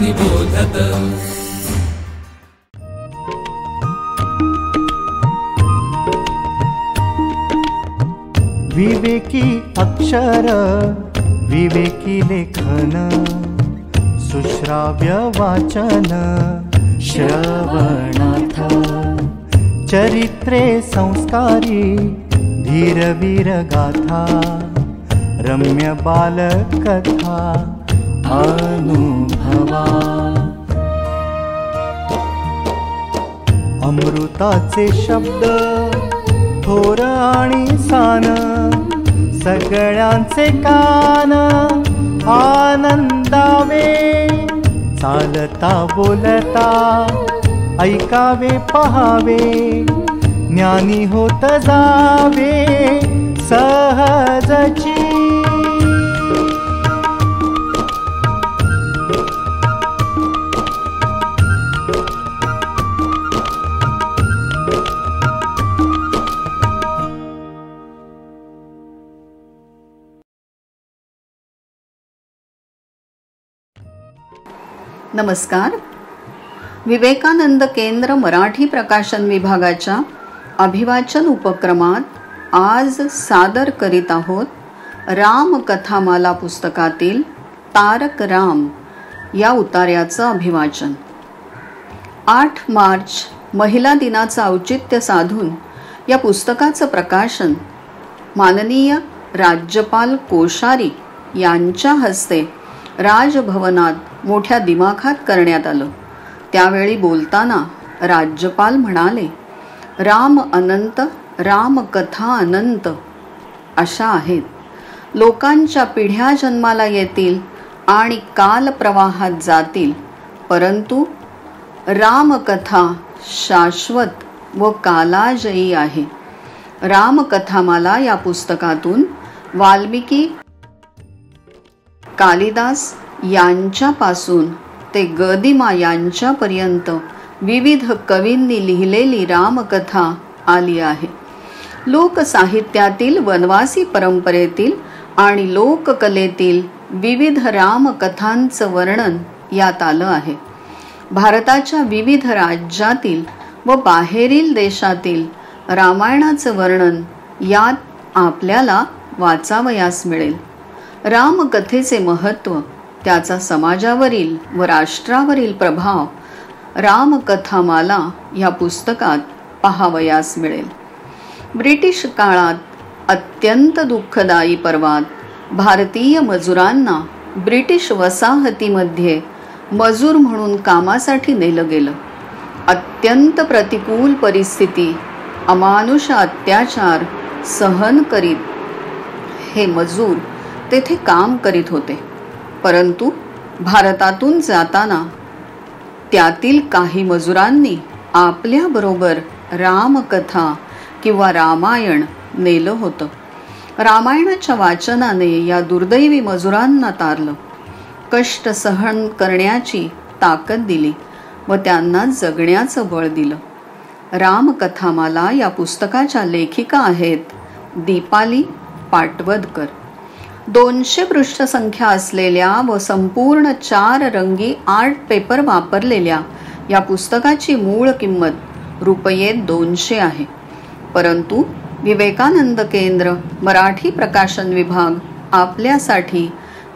निबोधत। विवेकी अक्षर विवेकी लेखन सुश्राव्य वाचन श्रवणार्थ चरित्रे संस्कारी धीरवीर गाथा रम्य बालकथा अनुभवा अमृताचे शब्द थोर आणि सान सगळ्यांचे कान आनंदावे चालता बोलता ऐकावे पहावे ज्ञानी होत जावे सहजची। नमस्कार. विवेकानंद केंद्र मराठी प्रकाशन विभागाच्या अभिवाचन उपक्रमात आज सादर करीत आहोत रामकथामाला पुस्तकातील तारक राम या उतार्याचं अभिवाचन. 8 मार्च महिला दिनाचं औचित्य साधून या पुस्तकाचं प्रकाशन माननीय राज्यपाल कोश्यारी यांच्या हस्ते राजभवनात मोठ्या दिमाखात करण्यात आलं. त्यावेळी बोलताना राज्यपाल म्हणाले, राम अनंत, रामकथा अनंत अशा आहेत. लोकांच्या पिढ्या जन्माला येतील आणि कालप्रवाहात जातील, परंतु रामकथा शाश्वत व कालाजयी आहे. रामकथामाला या पुस्तकातून वाल्मिकी, कालिदास यांच्यापासून ते गदिमा यांच्यापर्यंत विविध कवींनी लिहिलेली रामकथा आली आहे. लोकसाहित्यातील वनवासी परंपरेतील आणि लोककलेतील विविध रामकथांचं वर्णन यात आलं आहे. भारताच्या विविध राज्यातील व बाहेरील देशातील रामायणाचं वर्णन यात आपल्याला वाचावयास मिळेल. रामकथेचे महत्त्व, त्याचा समाजावरील व राष्ट्रावरील प्रभाव रामकथामाला या पुस्तकात पाहावयास मिळेल. ब्रिटिश काळात अत्यंत दुःखदायी पर्वात भारतीय मजुरांना ब्रिटिश वसाहतीमध्ये मजूर म्हणून कामासाठी नेलं गेलं. अत्यंत प्रतिकूल परिस्थिती, अमानुष अत्याचार सहन करीत हे मजूर तेथे काम करीत होते. परंतु भारतातून जाताना त्यातील काही मजुरांनी आपल्याबरोबर रामकथा किंवा रामायण नेलं होतं. रामायणाच्या वाचनाने या दुर्दैवी मजुरांना तारलं, कष्ट सहन करण्याची ताकद दिली व त्यांना जगण्याचं बळ दिलं. रामकथामाला या पुस्तकाच्या लेखिका आहेत दीपाली पाटवदकर. 200 पृष्ठसंख्या असलेल्या व संपूर्ण 4 रंगी आर्ट पेपर वापरलेल्या या पुस्तकाची मूळ किंमत रुपये 200 आहे. परंतु विवेकानंद केंद्र मराठी प्रकाशन विभाग आपल्यासाठी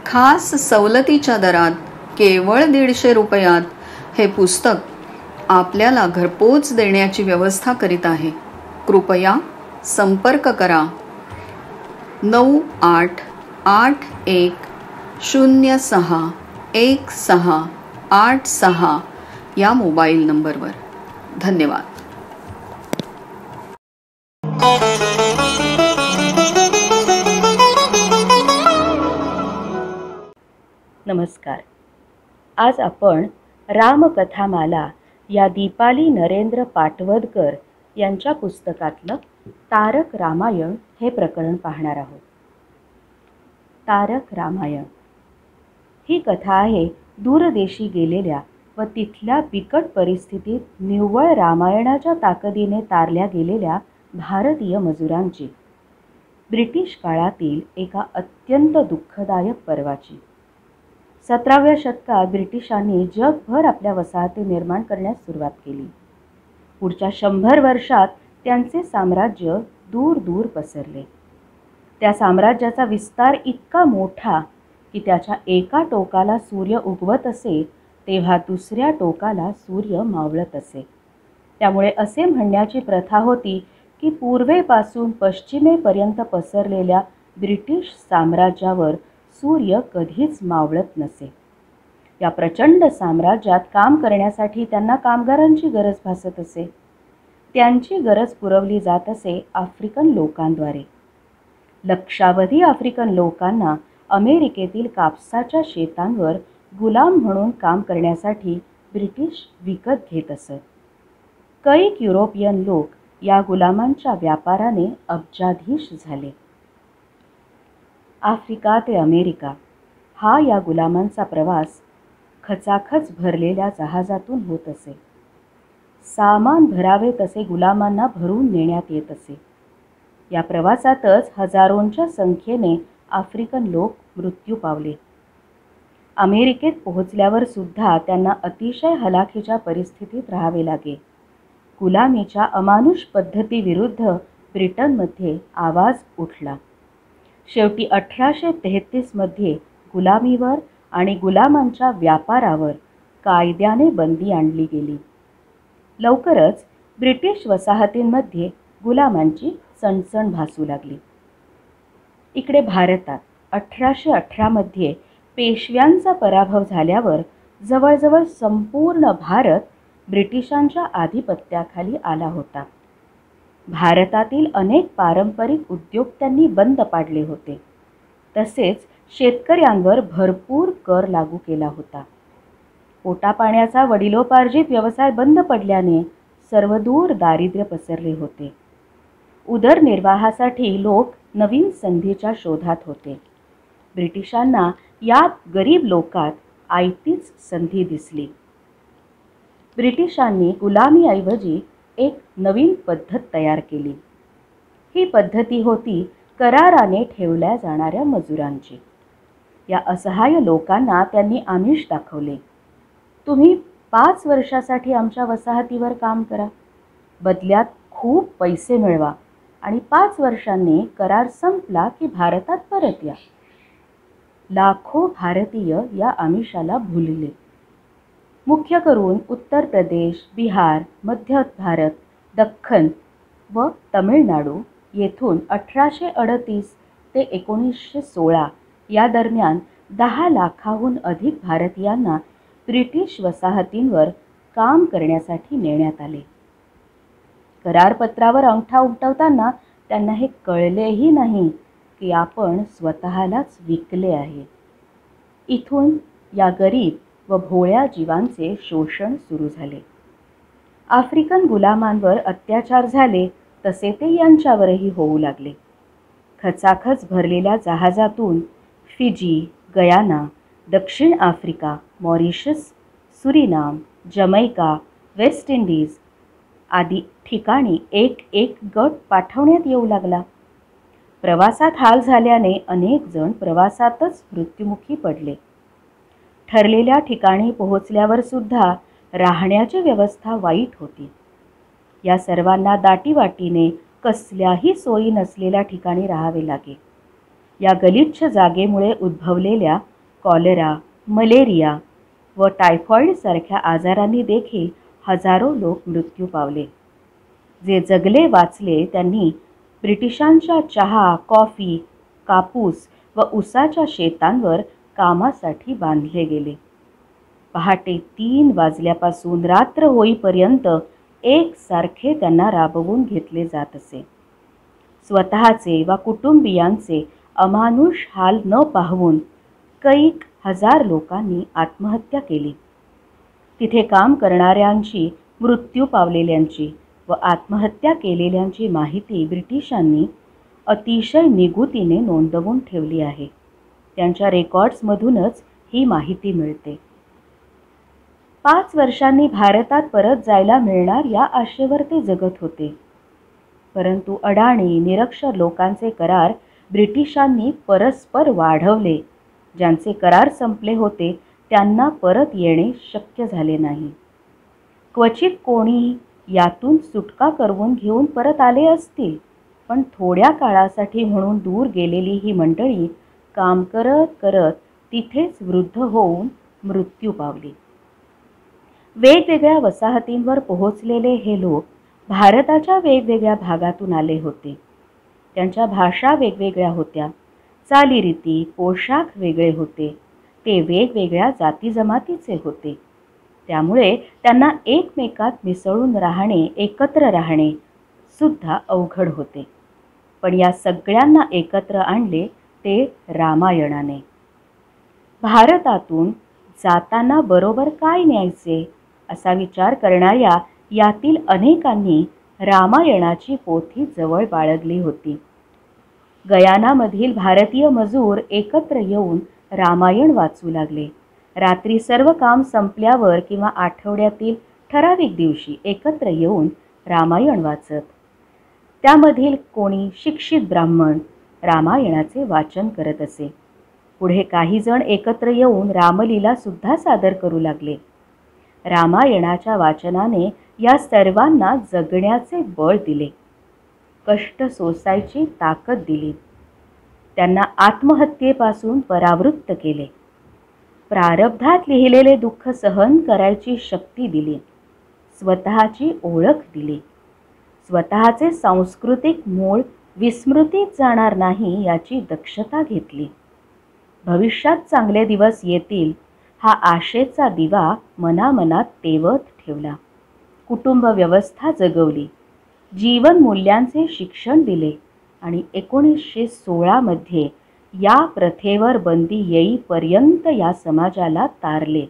खास सवलतीच्या दरात केवळ 150 रुपयात हे पुस्तक आपल्याला घरपोच देण्याची व्यवस्था करीत आहे. कृपया संपर्क करा 9881061686 या मोबाईल नंबरवर. धन्यवाद. नमस्कार. आज आपण रामकथामाला या दीपाली नरेंद्र पाटवदकर यांच्या पुस्तकातलं तारक रामायण हे प्रकरण पाहणार आहोत. तारक रामायण ही कथा आहे दूरदेशी गेलेल्या व तिथल्या बिकट परिस्थितीत निव्वळ रामायणाच्या ताकदीने तारल्या गेलेल्या भारतीय मजुरांची, ब्रिटिश काळातील एका अत्यंत दुःखदायक पर्वाची. 17व्या शतकात ब्रिटिशांनी जगभर आपल्या वसाहती निर्माण करण्यास सुरुवात केली. पुढच्या 100 वर्षात त्यांचे साम्राज्य दूर दूर पसरले. त्या साम्राज्याचा विस्तार इतका मोठा की त्याच्या एका टोकाला सूर्य उगवत असे तेव्हा दुसऱ्या टोकाला सूर्य मावळत असे. त्यामुळे असे म्हणण्याची प्रथा होती की पूर्वेपासून पश्चिमेपर्यंत पसरलेल्या ब्रिटिश साम्राज्यावर सूर्य कधीच मावळत नसे. या प्रचंड साम्राज्यात काम करण्यासाठी त्यांना कामगारांची गरज भासत असे. त्यांची गरज पुरवली जात असे आफ्रिकन लोकांद्वारे. लक्षावधी आफ्रिकन लोकांना अमेरिकेतील कापसाच्या शेतांवर गुलाम म्हणून काम करण्यासाठी ब्रिटिश विकत घेत असत. कैक युरोपियन लोक या गुलामांच्या व्यापाराने अब्जाधीश झाले. आफ्रिका ते अमेरिका हा या गुलामांचा प्रवास खचाखच भरलेल्या जहाजातून होत असे. सामान भरावे तसे गुलामांना भरून नेण्यात येत असे. या प्रवासातच हजारोंच्या संख्येने आफ्रिकन लोक मृत्यू पावले. अमेरिकेत पोहोचल्यावर सुद्धा त्यांना अतिशय हलाखीच्या परिस्थितीत राहावे लागे. गुलामीच्या अमानुष पद्धतीविरुद्ध ब्रिटनमध्ये आवाज उठला. शेवटी 1833 मध्ये गुलामीवर आणि गुलामांच्या व्यापारावर कायद्याने बंदी आणली गेली. लवकरच ब्रिटिश वसाहतींमध्ये गुलामांची चणचण भासू लागली. इकडे भारतात 1818 मध्ये पेशव्यांचा पराभव झाल्यावर जवळजवळ संपूर्ण भारत ब्रिटिशांच्या आधिपत्याखाली आला होता. भारतातील अनेक पारंपरिक उद्योग त्यांनी बंद पाडले होते. तसेच शेतकऱ्यांवर भरपूर कर लागू केला होता. पोटापाण्याचा वडिलोपार्जित व्यवसाय बंद पडल्याने सर्वदूर दारिद्र्य पसरले होते. उदरनिर्वाहासाठी लोक नवीन संधीच्या शोधात होते. ब्रिटिशांना या गरीब लोकात आयतीच संधी दिसली. ब्रिटिशांनी गुलामीऐवजी एक नवीन पद्धत तयार केली. ही पद्धती होती कराराने ठेवल्या जाणाऱ्या मजुरांची. या असहाय्य लोकांना त्यांनी आमिष दाखवले. तुम्ही 5 वर्षासाठी आमच्या वसाहतीवर काम करा, बदल्यात खूप पैसे मिळवा आणि 5 वर्षांनी करार संपला की भारतात परत या. लाखो भारतीय या आमिषाला भुलले. मुख्य करून उत्तर प्रदेश, बिहार, मध्य भारत, दख्खन व तमिळनाडू येथून 1838 ते 1916 या दरम्यान 10 लाखाहून अधिक भारतीयांना ब्रिटिश वसाहतींवर काम करण्यासाठी नेण्यात आले. करारपत्रावर अंगठा उमटवताना त्यांना हे कळलेही नाही की आपण स्वतःलाच विकले आहे. इथून या गरीब व भोळ्या जीवांचे शोषण सुरू झाले. आफ्रिकन गुलामांवर अत्याचार झाले तसे ते यांच्यावरही होऊ लागले. खचाखच भरलेल्या जहाजातून फिजी, गयाना, दक्षिण Africa, Mauritius, Suriname, Jamaica, West Indies आदी ठिकाणी एक एक गट पाठवण्यात येऊ लागला. प्रवासात हाल झाल्याने अनेक जण प्रवासातच मृत्युमुखी पडले. ठरलेल्या ठिकाणी पोहोचल्यावर सुद्धा राहण्याची व्यवस्था वाईट होती. या सर्वांना दाटीवाटीने कसल्याही सोयी नसलेल्या ठिकाणी राहावे लागे. या गलिच्छ जागेमुळे उद्भवलेल्या कॉलेरा, मलेरिया व टायफॉईड सारख्या आजारांनी देखील हजारो लोक मृत्यू पावले. जे जगले वाचले त्यांनी ब्रिटिशांच्या चहा, कॉफी, कापूस व उसाच्या शेतांवर कामासाठी बांधले गेले. पहाटे 3 वाजल्यापासून रात्र होईपर्यंत एकसारखे त्यांना राबवून घेतले जात असे. स्वतःचे व कुटुंबियांचे अमानुष हाल न पाहून कैक हजार लोकांनी आत्महत्या केली. तिथे काम करणाऱ्यांची, मृत्यू पावलेल्यांची व आत्महत्या केलेल्यांची माहिती ब्रिटिशांनी अतिशय निगुतीने नोंदवून ठेवली आहे. त्यांच्या रेकॉर्ड्समधूनच ही माहिती मिळते. 5 वर्षांनी भारतात परत जायला मिळणार या आशेवर ते जगत होते. परंतु अडाणी, निरक्षर लोकांचे करार ब्रिटिशांनी परस्पर वाढवले ज्यांचे करार संपले होते त्यांना परत येणे शक्य झाले नाही. क्वचित कोणी यातून सुटका करवून घेऊन परत आले असतील, पण थोड्या काळासाठी म्हणून दूर गेलेली ही मंडळी काम करत करत तिथेच वृद्ध होऊन मृत्यू पावली. वेगवेगळ्या वसाहतींवर पोहोचलेले हे लोक भारताच्या वेगवेगळ्या भागातून आले होते. त्यांच्या भाषा वेगवेगळ्या होत्या, चालीरीती पोशाख वेगळे होते, ते वेगवेगळ्या जाती जमातीचे होते. त्यामुळे त्यांना एकमेकात मिसळून राहणे, एकत्र राहणे सुद्धा अवघड होते. पण या सगळ्यांना एकत्र आणले ते रामायणाने. भारतातून जाताना बरोबर काय न्यायचे असा विचार करणाऱ्या यातील अनेकांनी रामायणाची पोथी जवळ बाळगली होती. गयानामधील भारतीय मजूर एकत्र येऊन रामायण वाचू लागले. रात्री सर्व काम संपल्यावर किंवा आठवड्यातील ठराविक दिवशी एकत्र येऊन रामायण वाचत. त्यामधील कोणी शिक्षित ब्राह्मण रामायणाचे वाचन करत असे. पुढे काही जण एकत्र येऊन रामलीला सुद्धा सादर करू लागले. रामायणाच्या वाचनाने या सर्वांना जगण्याचे बळ दिले, कष्ट सोसायची ताकद दिली, त्यांना आत्महत्येपासून परावृत्त केले, प्रारब्धात लिहिलेले दुःख सहन करायची शक्ती दिली, स्वतःची ओळख दिली, स्वतःचे सांस्कृतिक मूळ विस्मृतीत जाणार नाही याची दक्षता घेतली. भविष्यात चांगले दिवस येतील हा आशेचा दिवा मनामनात तेवत ठेवला. कुटुंब व्यवस्था जगवली, जीवन मूल्यांचे शिक्षण दिले आणि 1916 मध्ये या प्रथेवर बंदी येईपर्यंत या समाजाला तारले.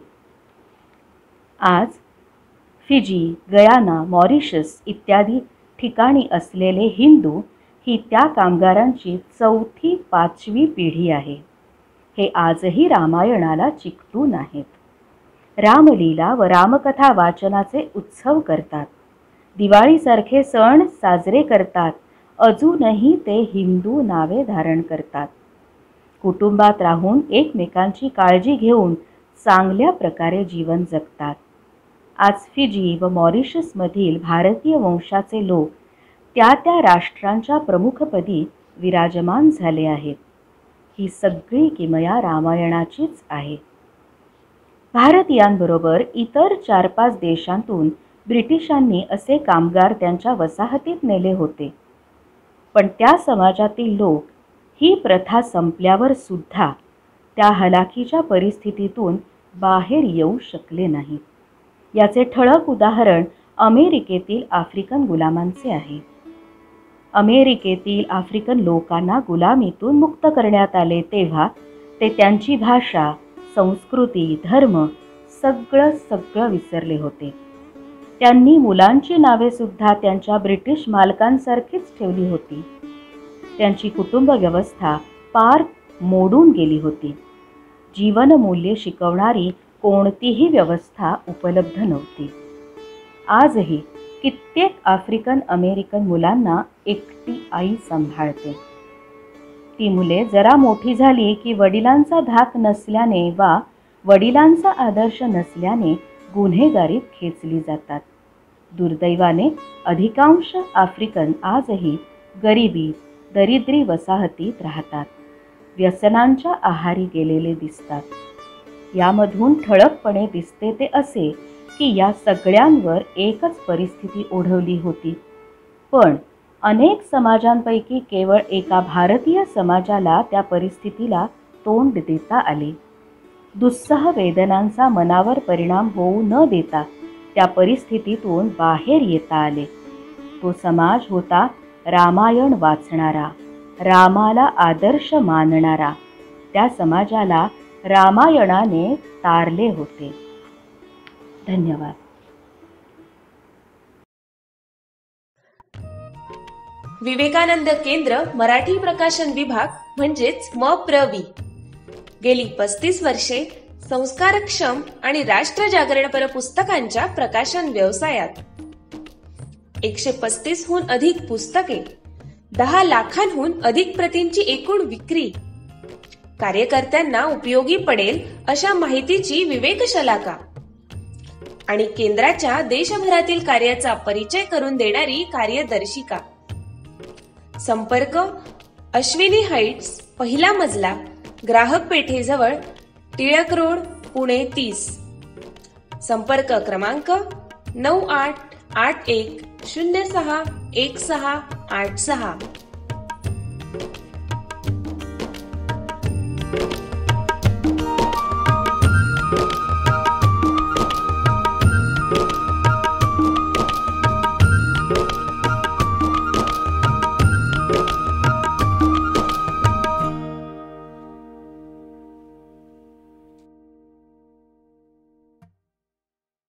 आज फिजी, गयाना, मॉरिशस इत्यादी ठिकाणी असलेले हिंदू ही त्या कामगारांची 4थी 5वी पिढी आहे. हे आजही रामायणाला चिकटून आहेत. रामलीला व रामकथा वाचनाचे उत्सव करतात. दिवाळीसारखे सण साजरे करतात. अजूनही ते हिंदू नावे धारण करतात. कुटुंबात राहून एकमेकांची काळजी घेऊन चांगल्या प्रकारे जीवन जगतात. आज फिजी व मॉरिशसमधील भारतीय वंशाचे लोक त्या त्या राष्ट्रांच्या प्रमुखपदी विराजमान झाले आहेत. ही सगळी किमया रामायणाचीच आहे. भारतीयांबरोबर इतर 4-5 देशांतून ब्रिटिशांनी असे कामगार त्यांच्या वसाहतीत नेले होते. पण त्या समाजातील लोक ही प्रथा संपल्यावर सुद्धा त्या हलाखीच्या परिस्थितीतून बाहेर येऊ शकले नाहीत. याचे ठळक उदाहरण अमेरिकेतील आफ्रिकन गुलामांचे आहे. अमेरिकेतील आफ्रिकन लोकांना गुलामीतून मुक्त करण्यात आले तेव्हा ते त्यांची भाषा, संस्कृती, धर्म सगळं विसरले होते. त्यांनी मुलांची नावे सुद्धा त्यांच्या ब्रिटिश मालकांसारखीच ठेवली होती. त्यांची कुटुंब व्यवस्था पार मोडून गेली होती. जीवनमूल्ये शिकवणारी कोणतीही व्यवस्था उपलब्ध नव्हती. आजही कित्येक आफ्रिकन अमेरिकन मुलांना एकटी आई सांभाळते. ती मुले जरा मोठी झाली की वडिलांचा धाक नसल्याने वा वडिलांचा आदर्श नसल्याने गुन्हेगारीत खेचली जातात. दुर्दैवाने अधिकांश आफ्रिकन आजही गरिबी, दरिद्री वसाहतीत राहतात. व्यसनांच्या आहारी गेलेले दिसतात. यामधून ठळकपणे दिसते ते असे की या सगळ्यांवर एकच परिस्थिती ओढवली होती. पण अनेक समाजांपैकी केवळ एका भारतीय समाजाला त्या परिस्थितीला तोंड देता आले. दुस्सह वेदनांचा मनावर परिणाम होऊ न देता त्या परिस्थितीतून बाहेर येता आले. तो समाज होता रामायण वाचणारा, रामाला आदर्श मानणारा. त्या समाजाला रामायणाने तारले होते. धन्यवाद. विवेकानंद केंद्र मराठी प्रकाशन विभाग म्हणजेच MPRV गेली 35 वर्षे संस्कारक्षम आणि राष्ट्र जागरणपर पुस्तकांच्या प्रकाशन व्यवसायात. 135हून अधिक पुस्तके, 10 लाखांहून अधिक प्रतींची एकूण विक्री, कार्यकर्त्यांना उपयोगी पडेल अशा माहितीची विवेकशलाका आणि केंद्राच्या देशभरातील कार्याचा परिचय करून देणारी कार्यदर्शिका. संपर्क अश्विनी हाईट्स, पहिला मजला, ग्राहक पेठेजवळ, टिळक रोड, पुणे 30. संपर्क क्रमांक 9881061686.